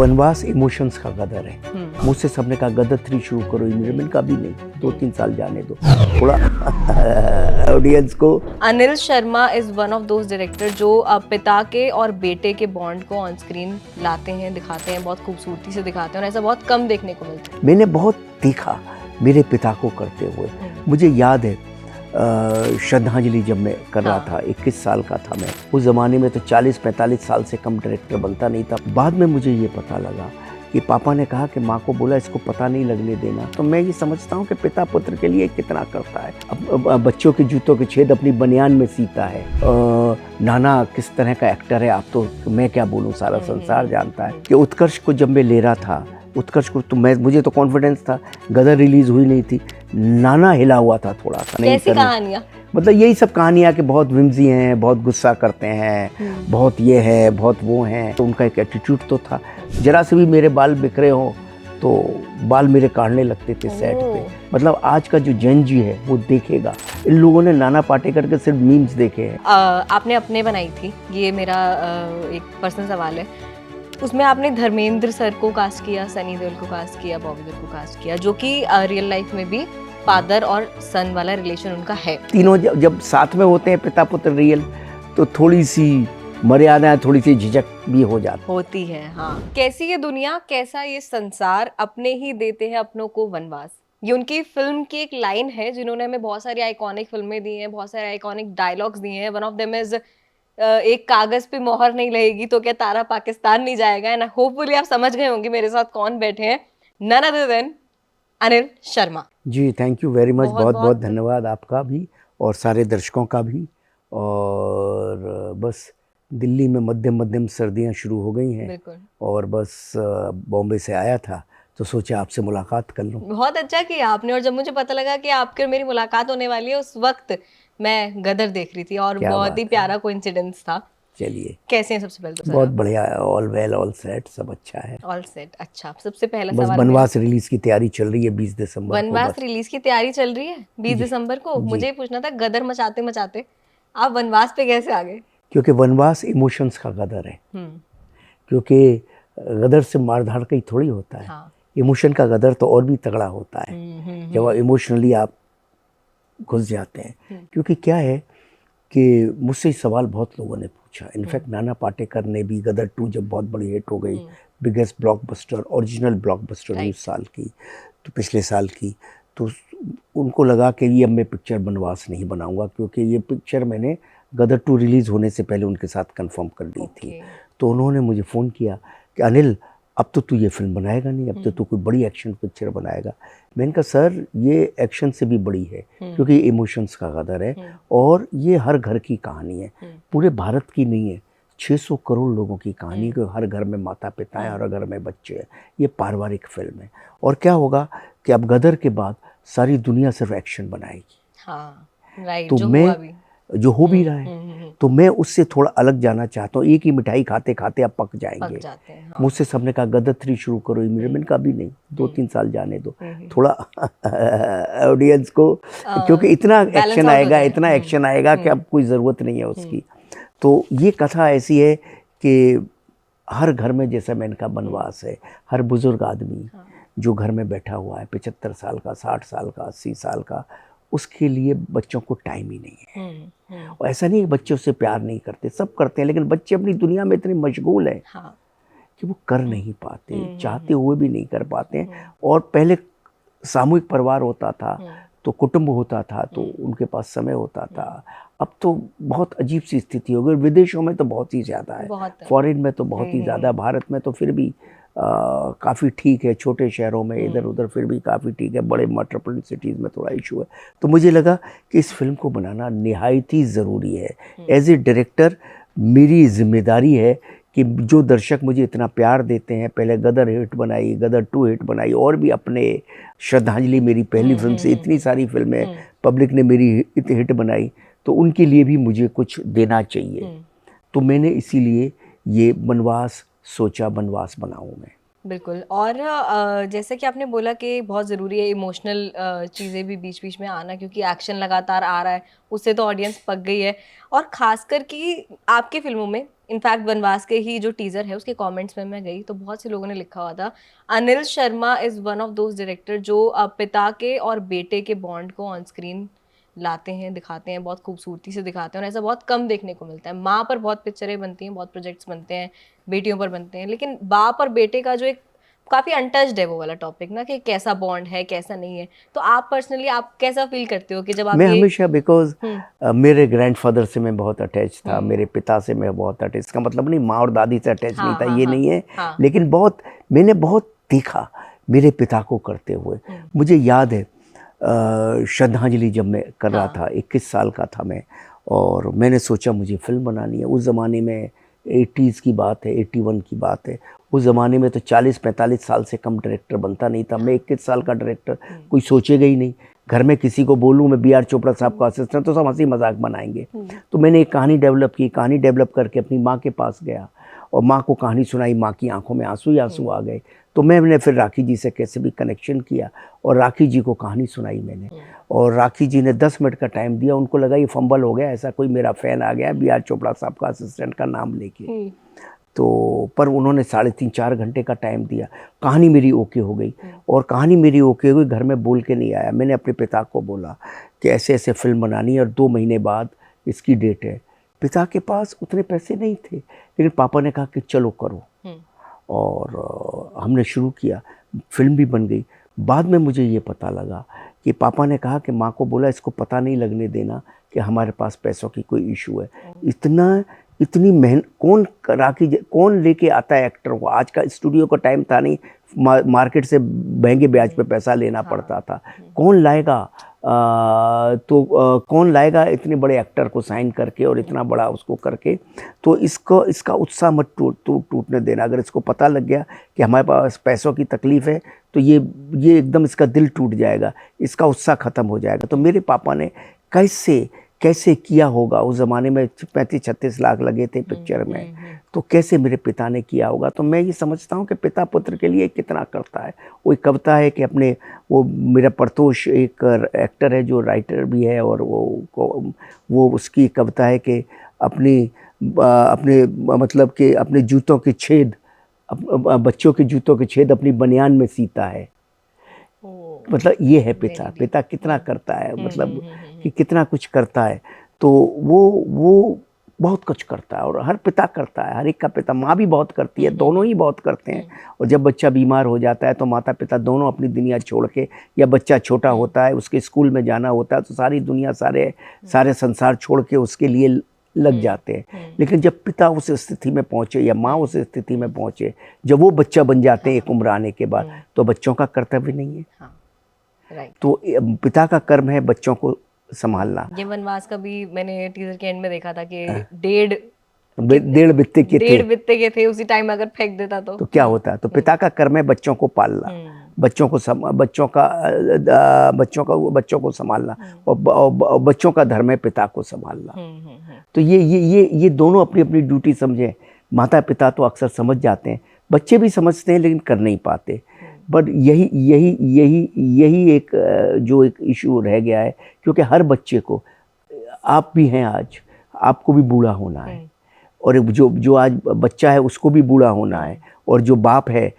वनवास इमोशंस का गदर है। मुझसे सबने कहा गदर 3 शुरू करो, मैंने कहा अभी नहीं, 2-3 साल जाने दो थोड़ा ऑडियंस को। Anil Sharma is one of those director जो पिता के और बेटे के बॉन्ड को ऑन स्क्रीन लाते हैं, दिखाते हैं, बहुत खूबसूरती से दिखाते हैं और ऐसा बहुत कम देखने को मिलता है। मैंने बहुत देखा मेरे पिता को करते हुए। मुझे याद है श्रद्धांजलि जब मैं कर रहा था, 21 साल का था मैं। उस ज़माने में तो 40-45 साल से कम डायरेक्टर बनता नहीं था। बाद में मुझे ये पता लगा कि पापा ने कहा कि माँ को बोला इसको पता नहीं लगने देना। तो मैं ये समझता हूँ कि पिता पुत्र के लिए कितना करता है। अब बच्चों के जूतों के छेद अपनी बनियान में सीता है। नाना किस तरह का एक्टर है, आप तो मैं क्या बोलूँ, सारा संसार जानता है कि उत्कर्ष को जब मैं ले रहा था, उत्कर्ष को तो मुझे तो कॉन्फिडेंस था, गदर रिलीज हुई नहीं थी, नाना हिला हुआ था थोड़ा सा। कैसी कहानियाँ? मतलब यही सब कहानियाँ कि बहुत विम्जी हैं, बहुत गुस्सा करते हैं, बहुत ये है, बहुत वो हैं। तो उनका एक एटीट्यूड तो था। जरा से भी मेरे बाल बिखरे हों तो बाल मेरे काटने लगते थे सेट पे। मतलब आज का जो जन जी है वो देखेगा। इन लोगों ने नाना पाटेकर के सिर्फ मीम्स देखे हैं। आपने अपने बनाई थी, ये मेरा एक पर्सनल सवाल है। उसमें आपने धर्मेंद्र सर को कास्ट किया, सनी देओल को कास्ट किया, बॉबी देओल को कास्ट किया, जो कि रियल लाइफ में भी फादर और सन वाला रिलेशन उनका है। तीनों जब साथ में होते हैं पिता पुत्र रियल, तो थोड़ी सी मर्यादा, थोड़ी सी झिझक भी होती है। हाँ, कैसी ये दुनिया, कैसा ये संसार, अपने ही देते हैं अपनों को वनवास। ये उनकी फिल्म की एक लाइन है जिन्होंने हमें बहुत सारी आइकॉनिक फिल्में दी हैं, बहुत सारे आइकॉनिक डायलॉग्स दिए हैं। वन ऑफ देम इज एक कागज पे मोहर नहीं लगेगी तो क्या तारा पाकिस्तान नहीं जाएगा। एंड होपफुली आप समझ गए होंगे मेरे साथ कौन बैठे हैं। None other than Anil Sharma ji. Thank you very much. बहुत बहुत धन्यवाद आपका भी और सारे दर्शकों का भी। और बस दिल्ली में मध्यम मध्यम सर्दियां शुरू हो गई हैं और बस बॉम्बे से आया था तो सोचा आपसे मुलाकात कर लूं। बहुत अच्छा किया आपने। और जब मुझे पता लगा कि आपके और मेरी मुलाकात होने वाली है, उस वक्त मैं गदर देख रही थी और बहुत ही प्यारा कोइंसिडेंस था। चलिए, कैसे हैं सबसे पहले तो? बहुत बढ़िया, ऑल वेल, ऑल सेट, सब अच्छा है। All set. अच्छा, सबसे पहला बस सवाल, वनवास रिलीज की तैयारी चल रही है 20 दिसंबर को। वनवास रिलीज की तैयारी चल रही है 20 दिसंबर को। मुझे ये पूछना था, गदर मचाते मचाते आप वनवास पे कैसे आ गए? क्योंकि वनवास इमोशंस का गदर है। क्योंकि गदर से मारधाड़ कहीं थोड़ी होता है। हाँ। इमोशन का गदर तो और भी तगड़ा होता है जब इमोशनली आप घुस जाते हैं। क्योंकि क्या है कि मुझसे सवाल बहुत लोगों ने पूछा। इनफैक्ट नाना पाटेकर ने भी, गदर 2 जब बहुत बड़ी हिट हो गई, बिगेस्ट ब्लॉकबस्टर, ओरिजिनल ब्लॉकबस्टर हुई उस साल की, तो पिछले साल की, तो उनको लगा कि ये अब मैं पिक्चर वनवास नहीं बनाऊंगा, क्योंकि ये पिक्चर मैंने गदर 2 रिलीज़ होने से पहले उनके साथ कंफर्म कर दी थी। तो उन्होंने मुझे फ़ोन किया कि अनिल अब तो तू ये फिल्म बनाएगा नहीं, अब तो तू कोई बड़ी एक्शन पिक्चर बनाएगा। मैंने कहा सर ये एक्शन से भी बड़ी है, क्योंकि ये इमोशंस का गदर है और ये हर घर की कहानी है, पूरे भारत की नहीं है, 600 करोड़ लोगों की कहानी है। हर घर में माता पिता हैं, हर घर में बच्चे हैं। ये पारिवारिक फिल्म है। और क्या होगा कि अब गदर के बाद सारी दुनिया सिर्फ एक्शन बनाएगी। हाँ, राइट, तो मैं जो हो भी रहा है, तो मैं उससे थोड़ा अलग जाना चाहता हूँ। एक ही मिठाई खाते खाते अब पक जाएंगे। हाँ। मुझसे सबने कहा गदर 3 शुरू करो, मैंने कहा अभी नहीं, 2-3 साल जाने दो थोड़ा ऑडियंस को, क्योंकि इतना एक्शन आएगा, इतना एक्शन आएगा कि अब कोई ज़रूरत नहीं है उसकी। तो ये कथा ऐसी है कि हर घर में, जैसा मैंने कहा वनवास है, हर बुजुर्ग आदमी जो घर में बैठा हुआ है, 75 साल का, 60 साल का, 80 साल का, उसके लिए बच्चों को टाइम ही नहीं है। और ऐसा नहीं है बच्चे उससे प्यार नहीं करते, सब करते हैं, लेकिन बच्चे अपनी दुनिया में इतने मशगूल हैं कि वो कर नहीं पाते, चाहते हुए भी नहीं कर पाते हैं। और पहले सामूहिक परिवार होता था, तो कुटुंब होता था, तो उनके पास समय होता था। अब तो बहुत अजीब सी स्थिति हो गई। विदेशों में तो बहुत ही ज़्यादा है, फॉरेन में तो बहुत ही ज़्यादा, भारत में तो फिर भी काफ़ी ठीक है, छोटे शहरों में इधर उधर फिर भी काफ़ी ठीक है, बड़े मेट्रोपॉलिटन सिटीज़ में थोड़ा इशू है। तो मुझे लगा कि इस फिल्म को बनाना निहायत ही ज़रूरी है। एज ए डायरेक्टर मेरी जिम्मेदारी है कि जो दर्शक मुझे इतना प्यार देते हैं, पहले गदर हिट बनाई, गदर 2 हिट बनाई, और भी अपने श्रद्धांजलि मेरी पहली फिल्म से इतनी सारी फिल्में पब्लिक ने मेरी हिट बनाई, तो उनके लिए भी मुझे कुछ देना चाहिए। तो मैंने इसीलिए ये वनवास सोचा, वनवास बनाऊँ मैं। बिल्कुल। और जैसे कि आपने बोला कि बहुत ज़रूरी है इमोशनल चीज़ें भी बीच बीच में आना, क्योंकि एक्शन लगातार आ रहा है, उससे तो ऑडियंस पक गई है। और ख़ासकर कि आपकी फ़िल्मों में इनफैक्ट वनवास के ही जो टीजर है उसके कमेंट्स में मैं गई तो बहुत से लोगों ने लिखा हुआ था, Anil Sharma is one of those director जो पिता के और बेटे के बॉन्ड को ऑन स्क्रीन लाते हैं, दिखाते हैं, बहुत खूबसूरती से दिखाते हैं, और ऐसा बहुत कम देखने को मिलता है। माँ पर बहुत पिक्चरें बनती हैं, बहुत प्रोजेक्ट्स बनते हैं, बेटियों पर बनते हैं, लेकिन बाप और बेटे का जो एक काफी अनटच्ड है वो वाला टॉपिक ना, कि कैसा बॉन्ड है कैसा नहीं है। तो आप पर्सनली आप कैसा फील करते हो कि जब आप मैं ये हमेशा बिकॉज मेरे ग्रैंडफादर से मैं बहुत अटैच था, मेरे पिता से मैं बहुत अटैच, इसका मतलब नहीं माँ और दादी से अटैच नहीं था, ये नहीं है, लेकिन बहुत मैंने बहुत देखा मेरे पिता को करते हुए। मुझे याद है श्रद्धांजलि जब मैं कर रहा था, 21 साल का था मैं, और मैंने सोचा मुझे फिल्म बनानी है। उस ज़माने में 80s की बात है, 81 की बात है। उस ज़माने में तो 40-45 साल से कम डायरेक्टर बनता नहीं था। मैं 21 साल का डायरेक्टर, कोई सोचेगा ही नहीं। घर में किसी को बोलूँ मैं बी आर चोपड़ा साहब का असिस्टेंट, तो सब हंसी मजाक बनाएंगे। तो मैंने एक कहानी डेवलप की, कहानी डेवलप करके अपनी माँ के पास गया और माँ को कहानी सुनाई। माँ की आंखों में आंसू ही आंसू आ गए। तो मैंने फिर राखी जी से कैसे भी कनेक्शन किया और राखी जी को कहानी सुनाई मैंने, और राखी जी ने 10 मिनट का टाइम दिया। उनको लगा ये फंबल हो गया, ऐसा कोई मेरा फ़ैन आ गया बी आर चोपड़ा साहब का असिस्टेंट का नाम लेके। तो पर उन्होंने 3.5-4 घंटे का टाइम दिया। कहानी मेरी ओके हो गई, और कहानी मेरी ओके हो गई, घर में बोल के नहीं आया। मैंने अपने पिता को बोला कि ऐसे ऐसे फिल्म बनानी है और 2 महीने बाद इसकी डेट है। पिता के पास उतने पैसे नहीं थे, लेकिन पापा ने कहा कि चलो करो, और हमने शुरू किया। फिल्म भी बन गई। बाद में मुझे ये पता लगा कि पापा ने कहा कि माँ को बोला इसको पता नहीं लगने देना कि हमारे पास पैसों की कोई इशू है। इतनी मेहनत कौन लेके आता है एक्टर को? आज का स्टूडियो का टाइम था नहीं, मार्केट से महंगे ब्याज पे पैसा लेना पड़ता था। कौन लाएगा? कौन लाएगा इतने बड़े एक्टर को साइन करके और इतना बड़ा उसको करके? तो इसका उत्साह मत टूटने देना। अगर इसको पता लग गया कि हमारे पास पैसों की तकलीफ़ है तो ये एकदम इसका दिल टूट जाएगा, इसका उत्साह ख़त्म हो जाएगा। तो मेरे पापा ने कैसे किया होगा? उस ज़माने में 35-36 लाख लगे थे पिक्चर में, तो कैसे मेरे पिता ने किया होगा? तो मैं ये समझता हूँ कि पिता पुत्र के लिए कितना करता है। वो एक कविता है कि वो मेरा परतोष एक एक्टर है जो राइटर भी है, और वो उसकी कविता है कि अपने मतलब कि अपने जूतों के छेद, बच्चों के जूतों के छेद अपनी बनियान में सीता है। मतलब ये है पिता कितना करता है, मतलब कि कितना कुछ करता है। तो वो बहुत कुछ करता है, और हर पिता करता है, हर एक का पिता। माँ भी बहुत करती है, दोनों ही बहुत करते हैं। और जब बच्चा बीमार हो जाता है तो माता पिता दोनों अपनी दुनिया छोड़ के, या बच्चा छोटा होता है उसके स्कूल में जाना होता है तो सारी दुनिया सारे संसार छोड़ के उसके लिए लग जाते हैं। लेकिन जब पिता उस स्थिति में पहुँचे या माँ उस स्थिति में पहुँचे, जब वो बच्चा बन जाते हैं एक उम्र आने के बाद, तो बच्चों का कर्तव्य नहीं है। तो पिता का कर्म है बच्चों को संभालना। ये वनवास का भी मैंने टीजर के एंड में देखा था कि डेढ़ बित्ते के थे, उसी टाइम अगर फेंक देता तो क्या होता? तो पिता का कर्म है बच्चों को पालना, बच्चों को संभालना, और बच्चों का धर्म है पिता को संभालना। तो ये दोनों अपनी अपनी ड्यूटी समझें। माता पिता तो अक्सर समझ जाते हैं, बच्चे भी समझते हैं लेकिन कर नहीं पाते। बट यही एक जो एक इशू रह गया है, क्योंकि हर बच्चे को, आप भी हैं आज, आपको भी बूढ़ा होना है, और जो आज बच्चा है उसको भी बूढ़ा होना है, और जो बाप है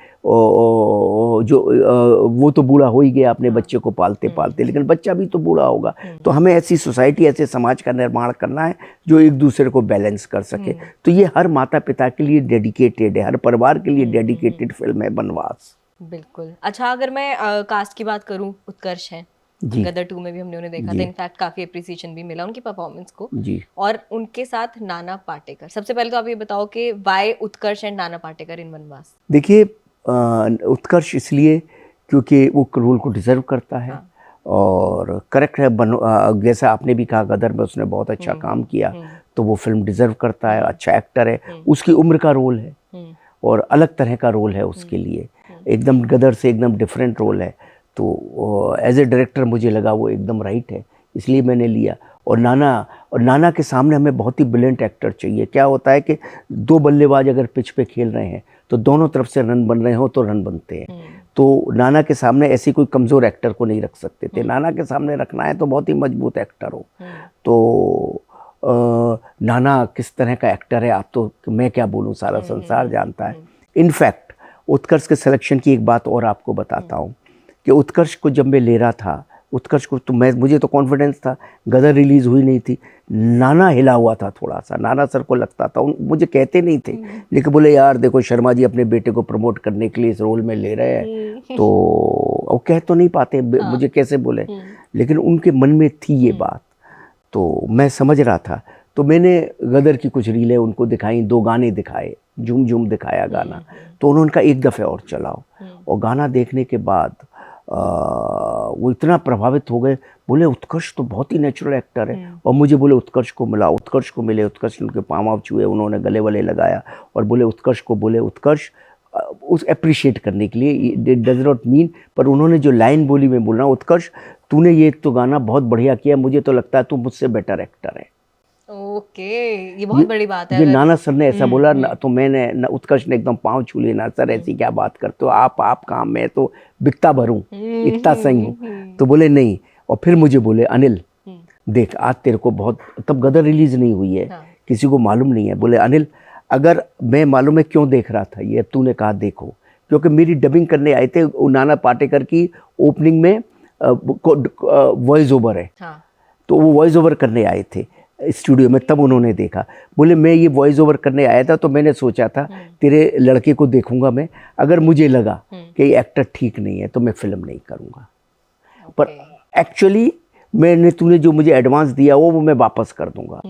वो तो बूढ़ा हो ही गया अपने बच्चे को पालते पालते, लेकिन बच्चा भी तो बूढ़ा होगा। तो हमें ऐसी सोसाइटी, ऐसे समाज का निर्माण करना है जो एक दूसरे को बैलेंस कर सके। तो ये हर माता पिता के लिए डेडिकेटेड है, हर परिवार के लिए डेडिकेटेड फिल्म है वनवास। बिल्कुल। अच्छा, अगर मैं कास्ट की बात करूं, उत्कर्ष हैं, गदर 2 में भी हमने उन्हें देखा था, इनफैक्ट काफी अप्रिसिएशन भी मिला उनकी परफॉर्मेंस को जी। और उनके साथ नाना पाटेकर। सबसे पहले तो आप ये बताओ कि why Utkarsh and Nana Patekar इन वनवास? देखिए, उत्कर्ष इसलिए क्योंकि वो रोल को डिजर्व करता है। और करेक्ट है, जैसा आपने भी कहा गदर में उसने बहुत अच्छा काम किया, तो वो फिल्म डिजर्व करता है। अच्छा एक्टर है, उसकी उम्र का रोल है और अलग तरह का रोल है उसके लिए, एकदम गदर से एकदम डिफरेंट रोल है। तो एज ए डायरेक्टर मुझे लगा वो एकदम राइट है, इसलिए मैंने लिया। और नाना के सामने हमें बहुत ही ब्रिलियंट एक्टर चाहिए। क्या होता है कि 2 बल्लेबाज अगर पिच पे खेल रहे हैं तो दोनों तरफ से रन बन रहे हो तो रन बनते हैं। तो नाना के सामने ऐसी कोई कमज़ोर एक्टर को नहीं रख सकते थे। नाना के सामने रखना है तो बहुत ही मजबूत एक्टर हो। तो नाना किस तरह का एक्टर है, आप तो मैं क्या बोलूँ, सारा संसार जानता है। इनफैक्ट उत्कर्ष के सिलेक्शन की एक बात और आपको बताता हूँ कि उत्कर्ष को जब मैं ले रहा था, उत्कर्ष को तो मुझे तो कॉन्फिडेंस था, गदर रिलीज़ हुई नहीं थी, नाना हिला हुआ था थोड़ा सा, नाना सर को लगता था, मुझे कहते नहीं थे, लेकिन बोले यार देखो शर्मा जी अपने बेटे को प्रमोट करने के लिए इस रोल में ले रहे हैं, तो वो कह तो नहीं पाते, मुझे कैसे बोले, लेकिन उनके मन में थी ये बात, तो मैं समझ रहा था। तो मैंने गदर की कुछ रीलें उनको दिखाई, 2 गाने दिखाए, झूम झूम दिखाया गाना, तो उन्होंने कहा एक दफ़े और चलाओ, और गाना देखने के बाद वो इतना प्रभावित हो गए, बोले उत्कर्ष तो बहुत ही नेचुरल एक्टर है, और मुझे बोले उत्कर्ष को मिला, उत्कर्ष को मिले, उत्कर्ष उनके पाँव छुए, उन्होंने गले वले लगाया और बोले उत्कर्ष को, बोले उत्कर्ष उस अप्रिशिएट करने के लिए, इट डज नॉट मीन, पर उन्होंने जो लाइन बोली मैं बोल रहा हूँ, उत्कर्ष तूने ये तो गाना बहुत बढ़िया किया, मुझे तो लगता है तू मुझसे बेटर एक्टर है। ओके, ये बहुत बड़ी बात है। ये नाना सर ने ऐसा बोला ना, तो मैंने उत्कर्ष ने एकदम पाँव छू लिए, ना सर ऐसी क्या बात करते हो आप काम में तो बिकता भरूं, इतना सही हूँ, तो बोले नहीं। और फिर मुझे बोले अनिल देख आज तेरे को बहुत, तब गदर रिलीज नहीं हुई है, किसी को मालूम नहीं है, बोले अनिल अगर मैं मालूम है क्यों देख रहा था ये, अब तूने कहा देखो, क्योंकि मेरी डबिंग करने आए थे, नाना पाटेकर की ओपनिंग में वॉइस ओवर है, तो वो वॉइस ओवर करने आए थे स्टूडियो में, तब उन्होंने देखा, बोले मैं ये वॉइस ओवर करने आया था, तो मैंने सोचा था तेरे लड़के को देखूंगा मैं, अगर मुझे लगा कि ये एक्टर ठीक नहीं है तो मैं फिल्म नहीं करूंगा, पर एक्चुअली मैंने तूने जो मुझे एडवांस दिया वो मैं वापस कर दूंगा,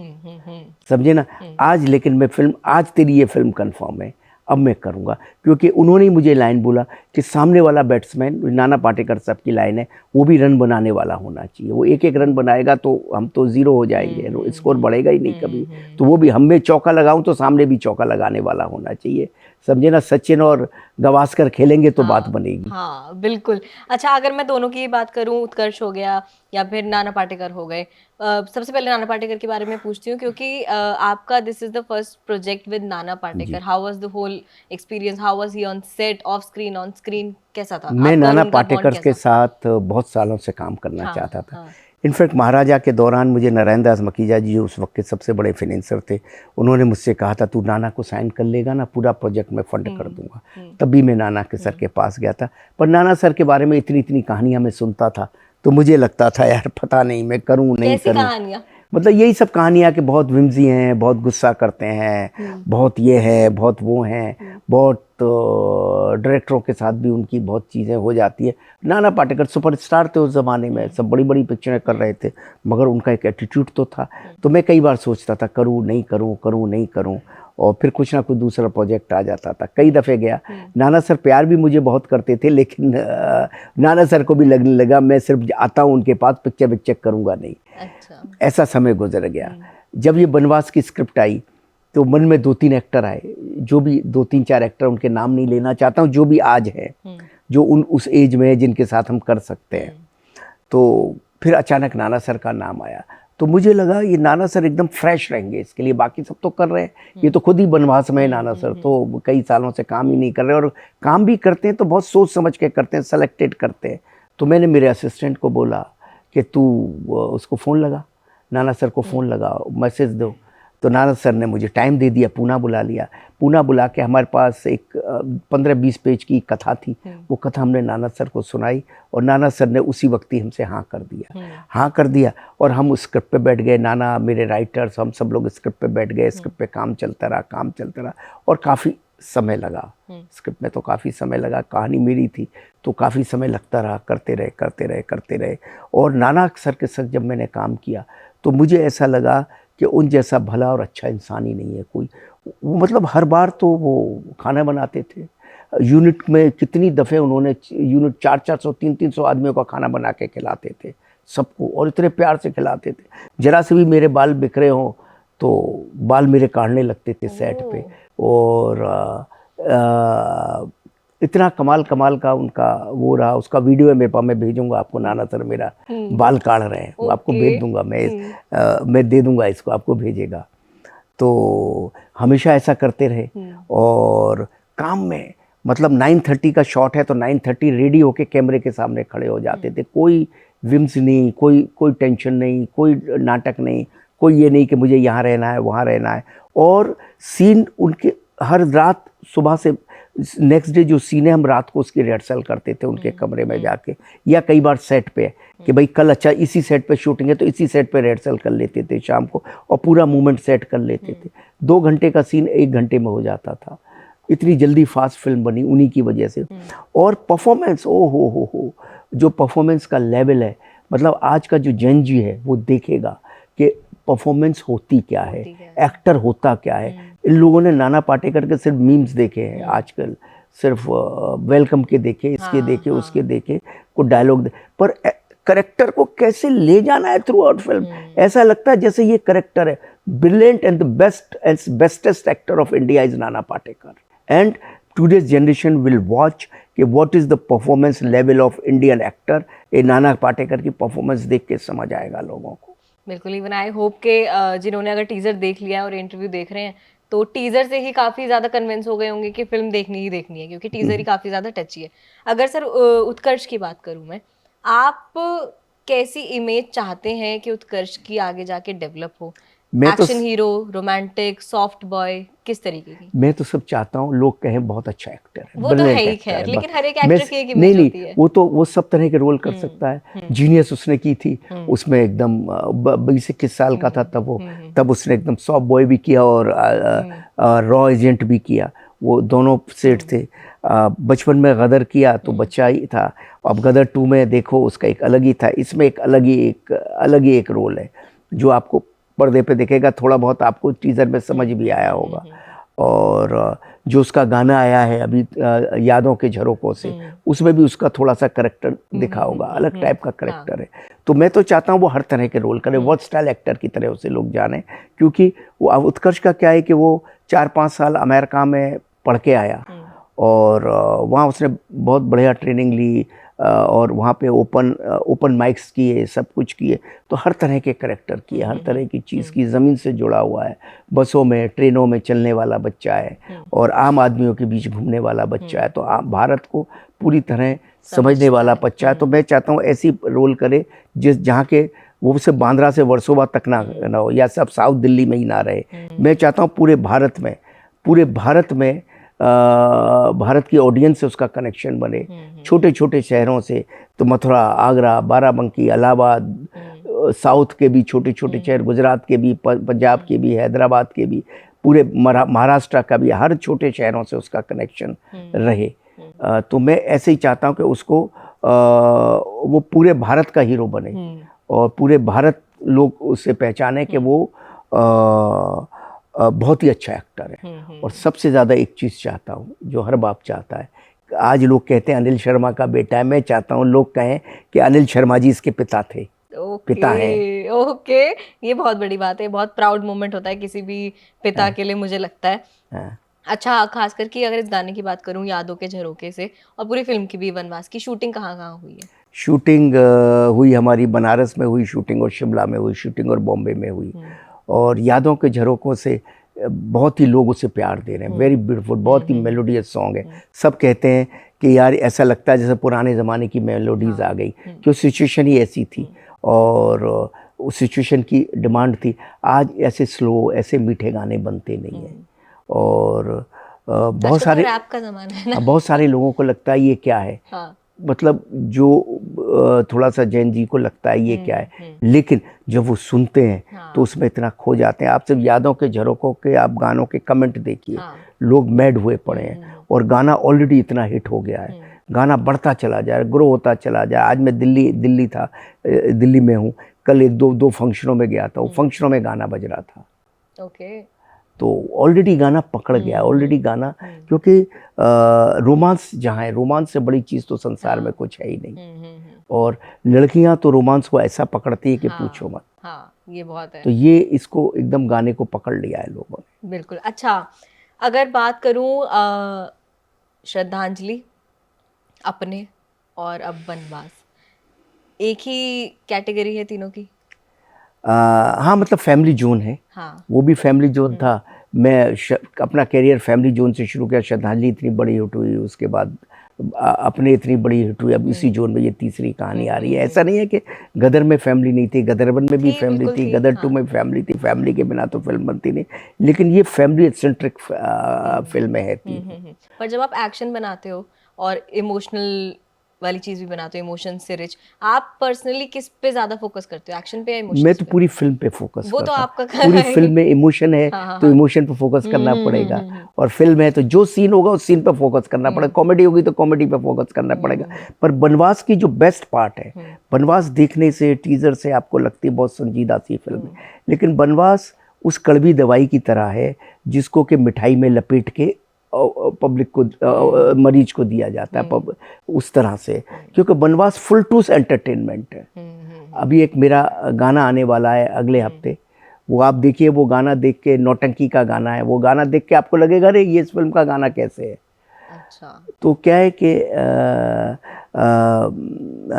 समझे ना। आज लेकिन मैं फिल्म, आज तेरी ये फिल्म कंफर्म है, अब मैं करूंगा, क्योंकि उन्होंने ही मुझे लाइन बोला कि सामने वाला बैट्समैन, नाना पाटेकर साहब की लाइन है, वो भी रन बनाने वाला होना चाहिए, वो एक एक रन बनाएगा तो हम तो जीरो हो जाएंगे, स्कोर बढ़ेगा ही नहीं कभी, तो वो भी हम में चौका लगाऊं तो सामने भी चौका लगाने वाला होना चाहिए, समझे ना। सचिन और गवास्कर खेलेंगे तो बात बनेगी। हाँ बिल्कुल। अच्छा, अगर मैं दोनों की बात करूं, उत्कर्ष हो गया या फिर नाना पाटेकर हो गए, सबसे पहले नाना पाटेकर के बारे में पूछती हूँ, क्योंकि आपका this is the first project with Nana Patekar. How was the whole experience, how was he on set, off screen, on screen, कैसा था? मैं नाना पाटेकर के साथ बहुत सालों से काम करना चाहता था। इनफैक्ट महाराजा के दौरान मुझे नारायण दास मकीजा जी जो उस वक्त के सबसे बड़े फाइनेंसर थे, उन्होंने मुझसे कहा था तू नाना को साइन कर लेगा ना, पूरा प्रोजेक्ट मैं फंड कर दूंगा। तभी मैं नाना के सर के पास गया था, पर नाना सर के बारे में इतनी इतनी कहानियां मैं सुनता था, तो मुझे लगता था यार पता नहीं मैं करूं नहीं करूं, मतलब यही सब कहानियाँ कि बहुत विम्जी हैं, बहुत गुस्सा करते हैं, बहुत ये है, बहुत वो हैं, बहुत डायरेक्टरों के साथ भी उनकी बहुत चीज़ें हो जाती है। नाना पाटेकर सुपरस्टार थे उस ज़माने में, सब बड़ी बड़ी पिक्चरें कर रहे थे, मगर उनका एक एटीट्यूड तो था। तो मैं कई बार सोचता था करूँ नहीं करूँ, करूँ नहीं करूँ, और फिर कुछ ना कुछ दूसरा प्रोजेक्ट आ जाता था। कई दफ़े गया, नाना सर प्यार भी मुझे बहुत करते थे, लेकिन नाना सर को भी लगने लगा मैं सिर्फ आता हूँ उनके पास, पिक्चर करूँगा नहीं। अच्छा। ऐसा समय गुजर गया। जब ये बनवास की स्क्रिप्ट आई तो मन में 2-3 एक्टर आए, जो भी 2-3-4 एक्टर, उनके नाम नहीं लेना चाहता हूँ, जो भी आज है, जो उस एज में है जिनके साथ हम कर सकते हैं। तो फिर अचानक नाना सर का नाम आया, तो मुझे लगा ये नाना सर एकदम फ्रेश रहेंगे इसके लिए, बाकी सब तो कर रहे हैं, ये तो खुद ही बनवास में है नाना सर, तो कई सालों से काम ही नहीं कर रहे, और काम भी करते हैं तो बहुत सोच समझ के करते हैं, सेलेक्टेड करते हैं। तो मैंने मेरे असिस्टेंट को बोला कि तू उसको फ़ोन लगा, नाना सर को फ़ोन लगा, मैसेज दो। तो नाना सर ने मुझे टाइम दे दिया, पूना बुला लिया। पूना बुला के हमारे पास एक 15-20 पेज की कथा थी, वो कथा हमने नाना सर को सुनाई, और नाना सर ने उसी वक्त ही हमसे हाँ कर दिया, और हम उस स्क्रिप्ट पे बैठ गए। नाना, मेरे राइटर्स, हम सब लोग स्क्रिप्ट पे बैठ गए, स्क्रिप्ट पे काम चलता रहा, और काफ़ी समय लगा स्क्रिप्ट में, तो काफ़ी समय लगा, कहानी मेरी थी तो काफ़ी समय लगता रहा, करते रहे। और नाना सर के साथ जब मैंने काम किया तो मुझे ऐसा लगा कि उन जैसा भला और अच्छा इंसान ही नहीं है कोई। वो मतलब हर बार तो वो खाना बनाते थे, यूनिट में कितनी दफ़े उन्होंने यूनिट 400-400, 300-300 आदमियों का खाना बना के खिलाते थे सबको, और इतने प्यार से खिलाते थे। जरा से भी मेरे बाल बिखरे हों तो बाल मेरे काटने लगते थे सेट पे, और इतना कमाल का उनका वो रहा। उसका वीडियो है मेरे पास, मैं भेजूंगा आपको। नाना सर मेरा बाल काट रहे हैं, वो आपको भेज दूंगा मैं दे दूंगा इसको, आपको भेजेगा। तो हमेशा ऐसा करते रहे, और काम में मतलब 9:30 का शॉट है तो 9:30 रेडी होके कैमरे के सामने खड़े हो जाते थे। कोई विम्स नहीं, कोई टेंशन नहीं, कोई नाटक नहीं, कोई ये नहीं कि मुझे यहाँ रहना है वहाँ रहना है। और सीन उनके हर रात सुबह से नेक्स्ट डे जो सीन है हम रात को उसकी रिहर्सल करते थे उनके कमरे में जाके, या कई बार सेट पे कि भाई कल अच्छा इसी सेट पे शूटिंग है तो इसी सेट पे रिहर्सल कर लेते थे शाम को और पूरा मूवमेंट सेट कर लेते थे। 2 घंटे का सीन 1 घंटे में हो जाता था। इतनी जल्दी फास्ट फिल्म बनी उन्हीं की वजह से। और परफॉर्मेंस, ओ हो जो परफॉर्मेंस का लेवल है, मतलब आज का जो जेन जी है वो देखेगा कि परफॉर्मेंस होती क्या है, एक्टर होता क्या है। इन लोगों ने नाना पाटेकर के सिर्फ मीम्स देखे हैं आजकल, सिर्फ वेलकम के देखे, इसके देखे, उसके देखे, को डायलॉग पर करेक्टर को कैसे ले जाना है थ्रू आउट फिल्म, ऐसा लगता है जैसे ये करेक्टर है। Brilliant and the best and bestest actor of India is Nana Patekar, and today's generation will watch कि what is the performance level of Indian actor। ये नाना पाटेकर की परफॉर्मेंस देख के समझ आएगा लोगों को। बिल्कुल। इवन आई होप के जिन्होंने अगर टीजर देख लिया है और इंटरव्यू देख रहे हैं तो टीजर से ही काफी ज्यादा कन्विंस हो गए होंगे कि फिल्म देखनी ही देखनी है, क्योंकि टीजर ही काफी ज्यादा टची है। अगर सर उत्कर्ष की बात करूं मैं, आप कैसी इमेज चाहते हैं कि उत्कर्ष की आगे जाके डेवलप हो? Action hero, romantic, soft boy, किस तरीके की? मैं तो सब चाहता हूँ लोग कहें बहुत अच्छा एक्टर है, वो तो है ही खैर, लेकिन हर एक एक्टर की एक इमेज होती है। वो सब तरह के रोल कर सकता है। जीनियस उसने की थी, उसमें एकदम 20-21 साल का था तब उसने एकदम सॉफ्ट बॉय भी किया और रॉ एजेंट भी किया, वो दोनों सेट थे। बचपन में गदर किया तो बच्चा ही था, अब गदर 2 में देखो उसका एक अलग ही था, इसमें एक अलग ही एक रोल है जो आपको पर्दे पे दिखेगा, थोड़ा बहुत आपको टीजर में समझ भी आया होगा। और जो उसका गाना आया है अभी यादों के झरोकों से, उसमें भी उसका थोड़ा सा करेक्टर दिखा होगा, अलग टाइप का करेक्टर है। तो मैं तो चाहता हूँ वो हर तरह के रोल करे, वर्थ स्टाइल एक्टर की तरह उसे लोग जाने, क्योंकि वो उत्कर्ष का क्या है कि वो 4-5 साल अमेरिका में पढ़ के आया और वहाँ उसने बहुत बढ़िया ट्रेनिंग ली और वहाँ पे ओपन माइक्स किए, सब कुछ किए, तो हर तरह के करेक्टर किए, हर तरह की चीज़ की, ज़मीन से जुड़ा हुआ है, बसों में ट्रेनों में चलने वाला बच्चा है और आम आदमियों के बीच घूमने वाला बच्चा है, तो भारत को पूरी तरह समझने वाला बच्चा है। तो मैं चाहता हूँ ऐसी रोल करे जहाँ के वो सिर्फ बांद्रा से वर्सोवा तक ना हो या सब साउथ दिल्ली में ही ना रहे। मैं चाहता हूँ पूरे भारत में भारत की ऑडियंस से उसका कनेक्शन बने, छोटे छोटे शहरों से, तो मथुरा, आगरा, बाराबंकी, इलाहाबाद, साउथ के भी छोटे छोटे शहर, गुजरात के भी, पंजाब के भी, हैदराबाद के भी, पूरे महाराष्ट्र का भी, हर छोटे शहरों से उसका कनेक्शन रहे। तो मैं ऐसे ही चाहता हूँ कि उसको वो पूरे भारत का हीरो बने और पूरे भारत लोग उससे पहचाने कि वो बहुत ही अच्छा एक्टर है। और सबसे ज़्यादा एक चीज़ चाहता हूँ जो हर बाप चाहता है, आज लोग कहते हैं अनिल शर्मा का बेटा है, मैं चाहता हूँ लोग कहें कि अनिल शर्मा जी इसके पिता थे, पिता हैं। ओके, ये बहुत बड़ी बात है, बहुत प्राउड मोमेंट होता है किसी भी पिता के लिए, मुझे लगता है। अच्छा, खास करके अगर इस गाने की बात करूँ यादों के झरोके से, और पूरी फिल्म की भी, वनवास की शूटिंग कहाँ हुई है? शूटिंग हुई हमारी बनारस में हुई शूटिंग, और शिमला में हुई शूटिंग, और बॉम्बे में हुई। और यादों के झरोकों से बहुत ही लोग उसे प्यार दे रहे हैं, वेरी ब्यूटीफुल, बहुत ही मेलोडियस सॉन्ग है। सब कहते हैं कि यार ऐसा लगता है जैसे पुराने ज़माने की मेलोडीज आ गई, क्यों सिचुएशन ही ऐसी थी और उस सिचुएशन की डिमांड थी। आज ऐसे स्लो, ऐसे मीठे गाने बनते नहीं हैं। और बहुत सारे रैप का ज़माना है ना, बहुत सारे लोगों को लगता है ये क्या है, मतलब जो थोड़ा सा जैन जी को लगता है ये क्या है, लेकिन जब वो सुनते हैं तो उसमें इतना खो जाते हैं। आप सिर्फ यादों के झरोकों के आप गानों के कमेंट देखिए, लोग मैड हुए पड़े हैं और गाना ऑलरेडी इतना हिट हो गया है, गाना बढ़ता चला जाए, ग्रो होता चला जाए। आज मैं दिल्ली में हूँ, कल एक दो फंक्शनों में गया था, वो फंक्शनों में गाना बज रहा था। तो ऑलरेडी गाना पकड़ गया, ऑलरेडी गाना, क्योंकि रोमांस जहाँ है, रोमांस से बड़ी चीज़ तो संसार में कुछ है ही नहीं। और लड़कियां तो रोमांस को ऐसा पकड़ती है कि पूछो मत। ये बहुत है। तो ये इसको एकदम गाने को पकड़ लिया है लोगों ने। बिल्कुल। अच्छा, अगर बात करूँ श्रद्धांजलि, अपने और अब वनवास, एक ही कैटेगरी है तीनों की? हाँ, मतलब फैमिली जोन है। वो भी फैमिली जोन था। मैं अपना करियर फैमिली जोन से शुरू किया, श्रद्धांजलि इतनी बड़ी हिट हुई, उसके बाद अपने इतनी बड़ी हिट हुई, अब इसी जोन में ये तीसरी कहानी आ रही है। ऐसा नहीं है कि गदर में फैमिली नहीं थी, गदर 1 में भी थी, फैमिली बिल्कुल थी, थी, गदर 2 हाँ। में फैमिली थी, फैमिली के बिना तो फिल्म बनती नहीं, लेकिन ये फैमिली सेंट्रिक फिल्में है तीन। पर जब आप एक्शन बनाते हो और इमोशनल वाली चीज भी बनाते हो, इमोशन से रिच, आप पर्सनली किस पे ज्यादा फोकस करते हो, एक्शन पे या मैं इमोशंस तो पे? पूरी फिल्म पे फोकस वो तो करता हूँ। आपका पूरी है फिल्म में इमोशन है हाँ, हाँ, तो हाँ। इमोशन पे फोकस करना पड़ेगा, और फिल्म है तो जो सीन होगा उस सीन पे फोकस करना पड़ेगा। कॉमेडी होगी तो कॉमेडी पे फोकस करना पड़ेगा। पर बनवास की जो बेस्ट पार्ट है, बनवास देखने से, टीजर से आपको लगती है बहुत संजीदा सी फिल्म है, लेकिन बनवास उस कड़वी दवाई की तरह है जिसको कि मिठाई में लपेट के पब्लिक को, मरीज को दिया जाता है, उस तरह से, क्योंकि बनवास फुल टूस एंटरटेनमेंट है। अभी एक मेरा गाना आने वाला है अगले हफ्ते, वो आप देखिए, वो गाना देख के, नौटंकी का गाना है, वो गाना देख के आपको लगेगा अरे ये इस फिल्म का गाना कैसे है। अच्छा। तो क्या है कि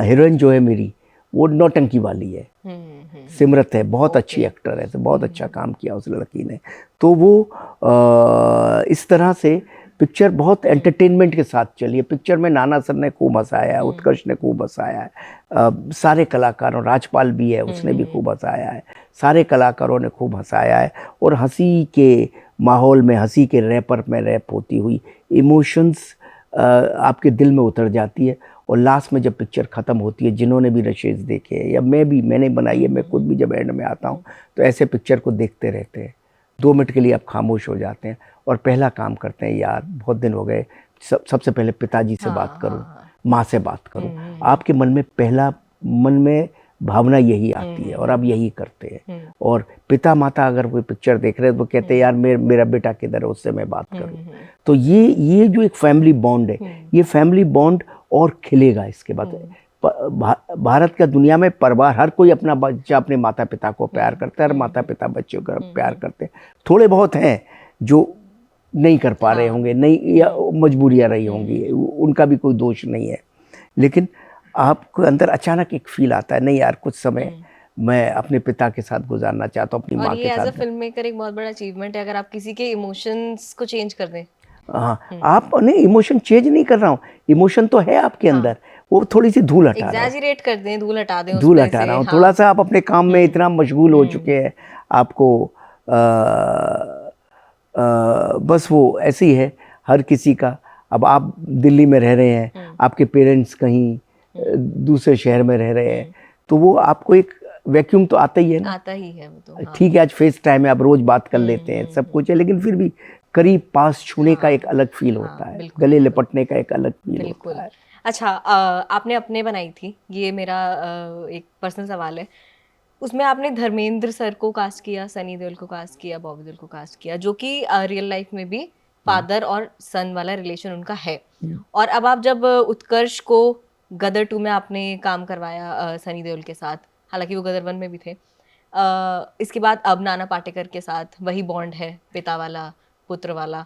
हीरोइन जो है मेरी वो नौटंकी वाली है, सिमरत है, बहुत अच्छी एक्टर है, तो बहुत अच्छा काम किया उस लड़की ने। तो वो इस तरह से पिक्चर बहुत एंटरटेनमेंट के साथ चली है। पिक्चर में नाना सर ने खूब हंसाया है, उत्कर्ष ने खूब हंसाया है, सारे कलाकारों, राजपाल भी है उसने भी खूब हंसाया है, सारे कलाकारों ने खूब हंसाया है, और हंसी के माहौल में, हंसी के रैपर में रैप होती हुई इमोशंस आपके दिल में उतर जाती है। और लास्ट में जब पिक्चर ख़त्म होती है, जिन्होंने भी रशेज देखे हैं, या मैंने बनाई है, मैं खुद भी जब एंड में आता हूँ तो ऐसे पिक्चर को देखते रहते हैं, 2 मिनट के लिए आप खामोश हो जाते हैं और पहला काम करते हैं, यार बहुत दिन हो गए, सबसे पहले पिताजी से बात करूं, माँ से बात करूं। आपके मन में पहला भावना यही आती है और आप यही करते हैं। और पिता माता अगर कोई पिक्चर देख रहे हैं तो कहते हैं यार मेरा बेटा किधर है, उससे मैं बात करूं। तो ये जो एक फैमिली बॉन्ड है, ये फैमिली बॉन्ड और खिलेगा इसके बाद। भारत का दुनिया में परिवार, हर कोई अपना बच्चा, अपने माता पिता को प्यार करता है, हर माता पिता बच्चों को प्यार करते हैं। थोड़े बहुत हैं जो नहीं कर पा रहे होंगे, नहीं, या मजबूरियां रही होंगी, उनका भी कोई दोष नहीं है, लेकिन आपको अंदर अचानक एक फील आता है, नहीं यार कुछ समय मैं अपने पिता के साथ गुजारना चाहता हूँ, अपनी माँ के साथ। और ये एज अ फिल्म मेकर एक बहुत बड़ा अचीवमेंट है अगर आप किसी के इमोशंस को चेंज कर दें। हाँ, आप नहीं, इमोशन चेंज नहीं कर रहा हूँ, इमोशन तो है आपके अंदर, वो थोड़ी सी धूल हटा रहा हूँ, एग्जैजरेट कर दें, धूल हटा दें, धूल हटा रहा हूँ। थोड़ा सा आप अपने काम में इतना मशगूल हो चुके हैं, आपको बस वो ऐसी है हर किसी का। अब आप दिल्ली में रह रहे हैं, आपके पेरेंट्स कहीं दूसरे शहर में रह रहे हैं, तो वो आपको एक वैक्यूम तो आता ही है ना, आता ही है वो तो। ठीक है, आज फेस टाइम है, आप रोज बात कर लेते हैं, सब कुछ है, लेकिन फिर भी करीब पास छूने का एक अलग फील होता है, गले लिपटने का एक अलग फील होता है। अच्छा, आपने अपने बनाई थी, ये मेरा एक पर्सनल सवाल है, उसमें आपने धर्मेंद्र सर को कास्ट किया, सनी देओल को कास्ट किया, बॉबी देओल को कास्ट किया, जो कि रियल लाइफ में भी फादर और सन वाला रिलेशन उनका है। और अब आप जब उत्कर्ष को गदर 2 में आपने काम करवाया सनी देओल के साथ, हालांकि वो गदर 1 में भी थे, इसके बाद अब नाना पाटेकर के साथ वही बॉन्ड है, पिता वाला पुत्र वाला।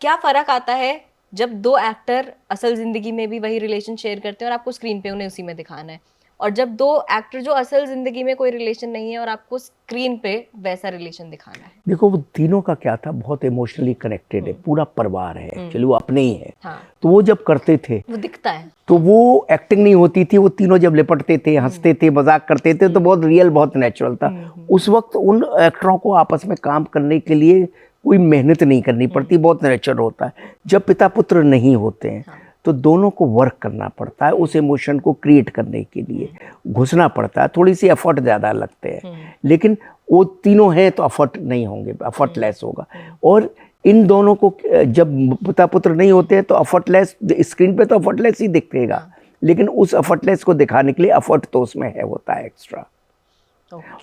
क्या फर्क आता है जब 2 एक्टर असल जिंदगी में भी वही रिलेशन शेयर करते हैं और आपको स्क्रीन पे उन्हें उसी में दिखाना है, और जब 2 एक्टर जो असल जिंदगी में कोई रिलेशन नहीं है और आपको स्क्रीन पे वैसा रिलेशन दिखाना है? देखो, वो तीनों का क्या था, बहुत इमोशनली कनेक्टेड है, पूरा परिवार है, एक्चुअली वो अपने ही है। हाँ। तो वो जब करते थे, वो दिखता है, तो वो एक्टिंग नहीं होती थी, वो तीनों जब लिपटते थे, हंसते थे, मजाक करते थे, तो बहुत रियल, बहुत नेचुरल था। उस वक्त उन एक्टरों को आपस में काम करने के लिए कोई मेहनत नहीं करनी पड़ती, बहुत नेचुरल होता है। जब पिता पुत्र नहीं होते हैं तो दोनों को वर्क करना पड़ता है, उस इमोशन को क्रिएट करने के लिए घुसना पड़ता है, थोड़ी सी एफर्ट ज़्यादा लगते हैं, लेकिन वो तीनों हैं तो एफर्ट नहीं होंगे, एफर्ट लेस होगा। और इन दोनों को जब पिता पुत्र नहीं होते हैं तो एफर्टलेस, स्क्रीन पे तो एफर्टलेस ही दिखेगा, लेकिन उस एफर्टलेस को दिखाने के लिए एफर्ट तो उसमें है, होता है एक्स्ट्रा।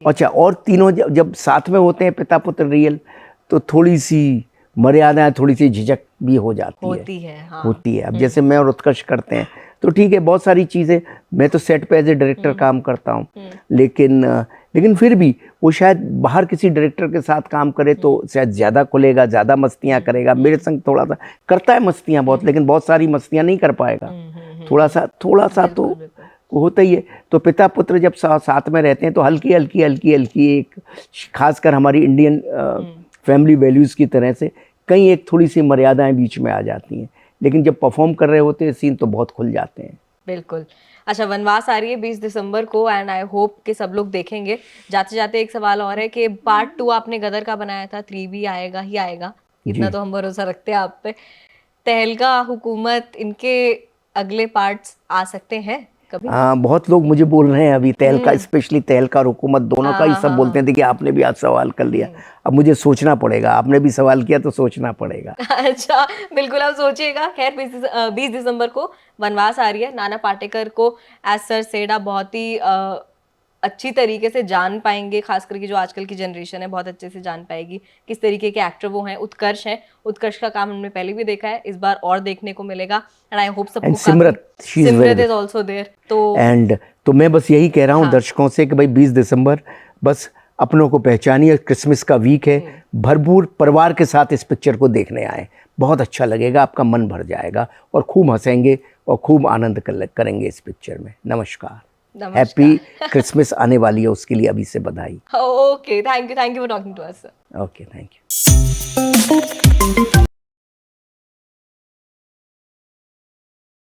अच्छा, और तीनों जब साथ में होते हैं पिता पुत्र रियल, तो थोड़ी सी मर्यादाएं, थोड़ी सी झिझक भी हो जाती है। हाँ। होती है। अब जैसे मैं और उत्कर्ष करते हैं तो ठीक है, बहुत सारी चीज़ें, मैं तो सेट पे एज ए डायरेक्टर काम करता हूँ, लेकिन फिर भी वो शायद बाहर किसी डायरेक्टर के साथ काम करे तो शायद ज़्यादा खुलेगा, ज़्यादा मस्तियाँ करेगा। मेरे संग थोड़ा सा करता है मस्तियाँ बहुत, लेकिन बहुत सारी मस्तियाँ नहीं कर पाएगा, थोड़ा सा तो होता ही है। तो पिता पुत्र जब साथ में रहते हैं तो हल्की हल्की एक, खासकर हमारी इंडियन फैमिली वैल्यूज़ की तरह से कहीं एक थोड़ी सी मर्यादाएं बीच में आ जाती हैं, लेकिन जब परफॉर्म कर रहे होते हैं सीन तो बहुत खुल जाते हैं। बिल्कुल। अच्छा, वनवास आ रही है 20 दिसंबर को एंड आई होप कि सब लोग देखेंगे। जाते जाते एक सवाल और है कि पार्ट 2 आपने गदर का बनाया था, 3 भी आएगा ही आएगा, इतना जी। तो हम भरोसा रखते हैं आप पे। तहलका, हुकूमत, इनके अगले पार्ट्स आ सकते हैं कभी? हाँ, बहुत लोग मुझे बोल रहे हैं अभी तहलका, स्पेशली तहलका और हुकूमत दोनों का ही हाँ, सब हाँ, बोलते हैं। देखिए आपने भी आज सवाल कर लिया, अब मुझे सोचना पड़ेगा। आपने भी सवाल किया तो सोचना पड़ेगा। अच्छा, बिल्कुल आप सोचिएगा। खैर 20 दिसंबर को वनवास आ रही है। नाना पाटेकर को एज सर सेड आप बहुत ही अच्छी तरीके से जान पाएंगे, खास करके जो आजकल की जनरेशन है बहुत अच्छे से जान पाएगी किस तरीके के एक्टर वो हैं। उत्कर्ष हैं, उत्कर्ष का काम हमने पहले भी देखा है, इस बार और देखने को मिलेगा एंड आई होप सबको and Simrat, she is Simrat very is also there. तो एंड तो मैं बस यही कह रहा हूँ दर्शकों से कि भाई 20 दिसंबर बस अपनों को पहचानिए। क्रिसमस का वीक है, भरपूर परिवार के साथ इस पिक्चर को देखने आए। बहुत अच्छा लगेगा, आपका मन भर जाएगा और खूब हंसेंगे और खूब आनंद करेंगे इस पिक्चर में। नमस्कार, हैप्पी क्रिसमस आने वाली है, उसके लिए अभी से बधाई। Okay, thank you for talking to us sir. Okay, thank you.